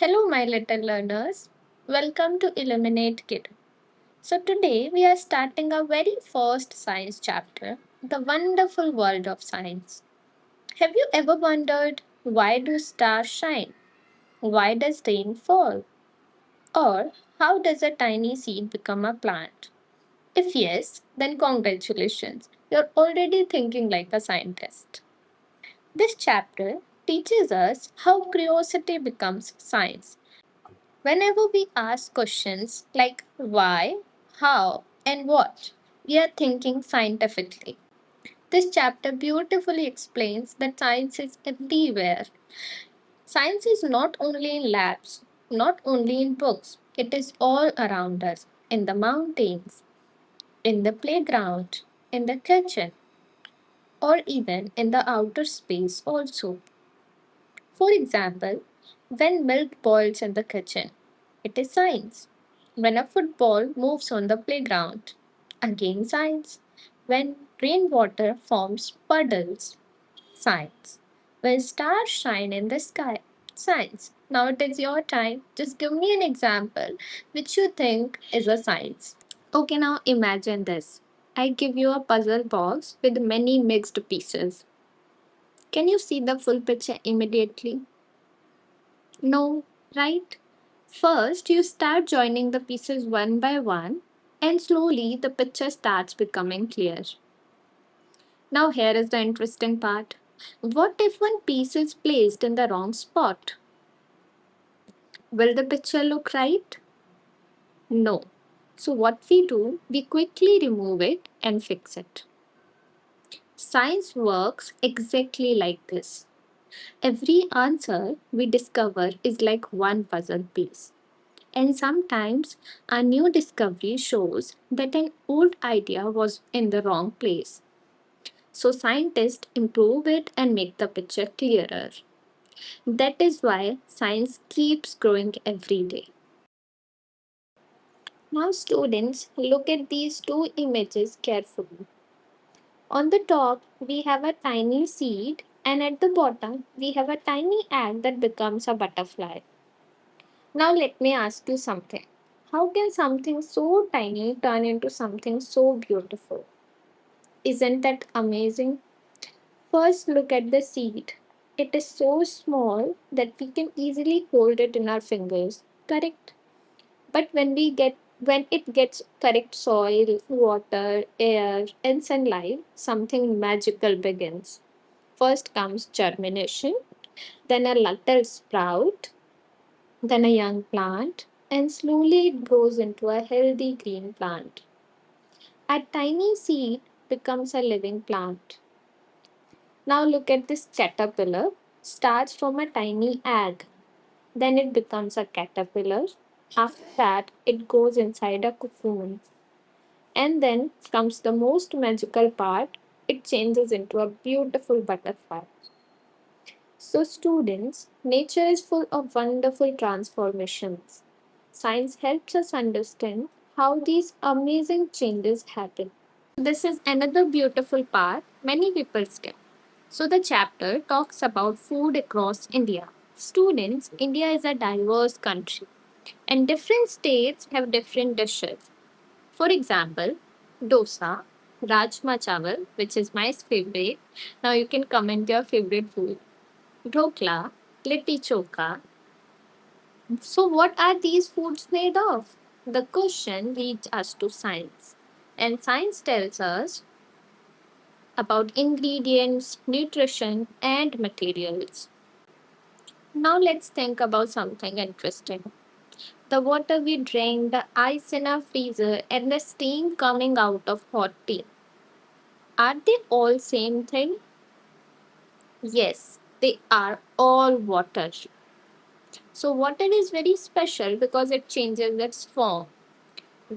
Hello, my little learners. Welcome to Illuminate Kid. So, today we are starting our very first science chapter, The Wonderful World of Science. Have you ever wondered why do stars shine? Why does rain fall? Or how does a tiny seed become a plant? If yes, then congratulations, you're already thinking like a scientist. This chapter teaches us how curiosity becomes science. Whenever we ask questions like why, how, and what, we are thinking scientifically. This chapter beautifully explains that science is everywhere. Science is not only in labs, not only in books, it is all around us in the mountains, in the playground, in the kitchen, or even in the outer space also. For example, when milk boils in the kitchen, it is science. When a football moves on the playground, again science. When rainwater forms puddles, science. When stars shine in the sky, science. Now it is your time. Just give me an example which you think is a science. Okay, now imagine this. I give you a puzzle box with many mixed pieces. Can you see the full picture immediately? No, right? First, you start joining the pieces one by one, and slowly the picture starts becoming clear. Now, here is the interesting part. What if one piece is placed in the wrong spot? Will the picture look right? No. So, what we do, we quickly remove it and fix it. Science works exactly like this. Every answer we discover is like one puzzle piece. And sometimes a new discovery shows that an old idea was in the wrong place. So scientists improve it and make the picture clearer. That is why science keeps growing every day. Now, students, look at these two images carefully. On the top, we have a tiny seed, and at the bottom, we have a tiny egg that becomes a butterfly. Now, let me ask you something. How can something so tiny turn into something so beautiful? Isn't that amazing? First, look at the seed. It is so small that we can easily hold it in our fingers, correct? But when it gets correct soil, water, air, and sunlight, something magical begins. First comes germination, then a little sprout, then a young plant, and slowly it grows into a healthy green plant. A tiny seed becomes a living plant. Now look at this caterpillar. Starts from a tiny egg. Then it becomes a caterpillar. After that, it goes inside a cocoon. And then comes the most magical part. It changes into a beautiful butterfly. So, students, nature is full of wonderful transformations. Science helps us understand how these amazing changes happen. This is another beautiful part many people skip. So, the chapter talks about food across India. Students, India is a diverse country and different states have different dishes. For example, dosa, rajma chawal, which is my favorite. Now you can comment your favorite food. Dhokla, litti choka. So, what are these foods made of? The question leads us to science. And science tells us about ingredients, nutrition, and materials. Now, let's think about something interesting. The water we drink, the ice in our freezer, and the steam coming out of hot tea. Are they all same thing? Yes, they are all water. So water is very special because it changes its form.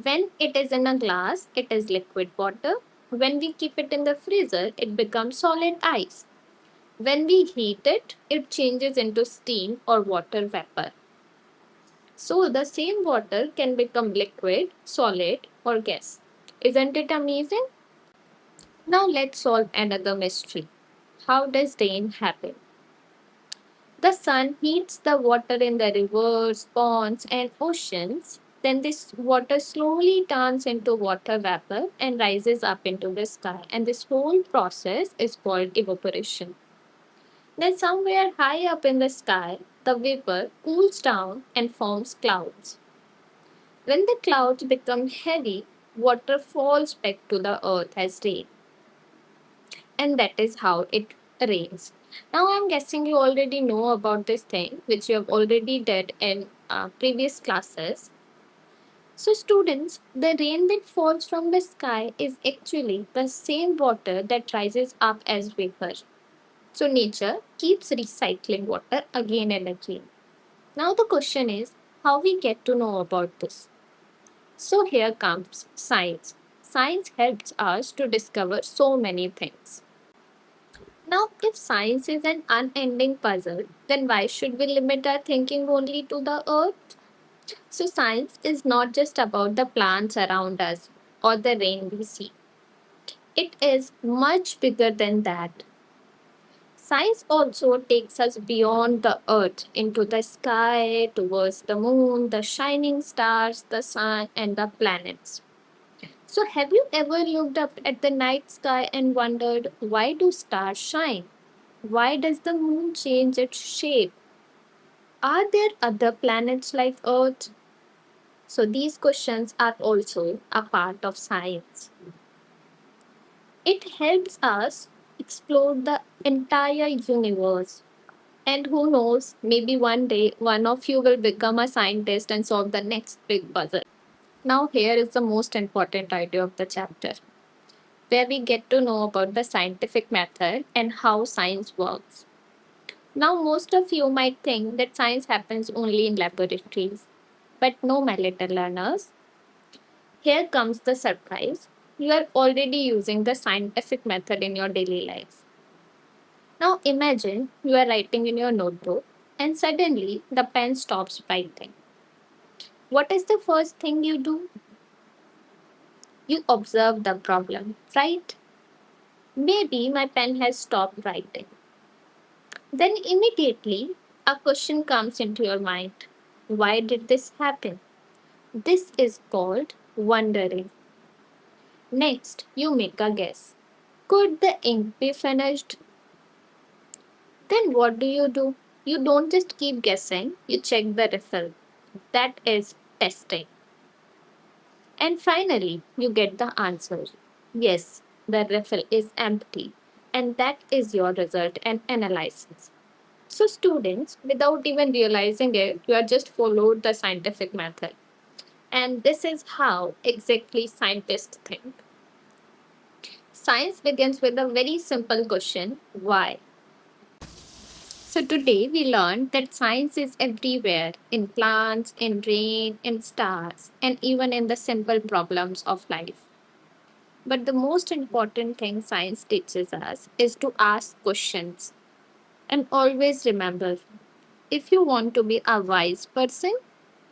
When it is in a glass, it is liquid water. When we keep it in the freezer, it becomes solid ice. When we heat it, it changes into steam or water vapor. So the same water can become liquid, solid, or gas. Isn't it amazing? Now let's solve another mystery. How does rain happen? The sun heats the water in the rivers, ponds, and oceans. Then this water slowly turns into water vapor and rises up into the sky. And this whole process is called evaporation. Then, somewhere high up in the sky, the vapor cools down and forms clouds. When the clouds become heavy, water falls back to the earth as rain, and that is how it rains. Now, I'm guessing you already know about this thing, which you have already did in previous classes. So, students, the rain that falls from the sky is actually the same water that rises up as vapor. So, nature keeps recycling water again and again. Now, the question is how we get to know about this. So, here comes science. Science helps us to discover so many things. Now, if science is an unending puzzle, then why should we limit our thinking only to the earth? So, science is not just about the plants around us or the rain we see, it is much bigger than that. Science also takes us beyond the earth into the sky, towards the moon, the shining stars, the sun, and the planets. So, have you ever looked up at the night sky and wondered why do stars shine? Why does the moon change its shape? Are there other planets like Earth? So, these questions are also a part of science. It helps us explore the entire universe. And who knows, maybe one day one of you will become a scientist and solve the next big puzzle. Now, here is the most important idea of the chapter, where we get to know about the scientific method and how science works. Now, most of you might think that science happens only in laboratories, but no, my little learners. Here comes the surprise. You are already using the scientific method in your daily life. Now, imagine you are writing in your notebook and suddenly the pen stops writing. What is the first thing you do? You observe the problem, right? Maybe my pen has stopped writing. Then immediately a question comes into your mind. Why did this happen? This is called wondering. Next, you make a guess. Could the ink be finished? Then what do? You don't just keep guessing, you check the refill. That is testing. And finally, you get the answer. Yes, the refill is empty. And that is your result and analysis. So, students, without even realizing it, you are just followed the scientific method. And this is how exactly scientists think. Science begins with a very simple question why? So, today we learned that science is everywhere in plants, in rain, in stars, and even in the simple problems of life. But the most important thing science teaches us is to ask questions. And always remember if you want to be a wise person,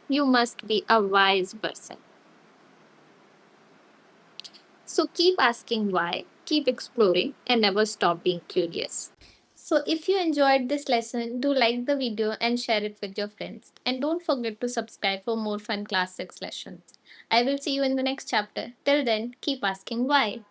you must be a wise person. So keep asking why, keep exploring, and never stop being curious. So, if you enjoyed this lesson, do like the video and share it with your friends. And don't forget to subscribe for more fun class 6 lessons. I will see you in the next chapter. Till then, keep asking why.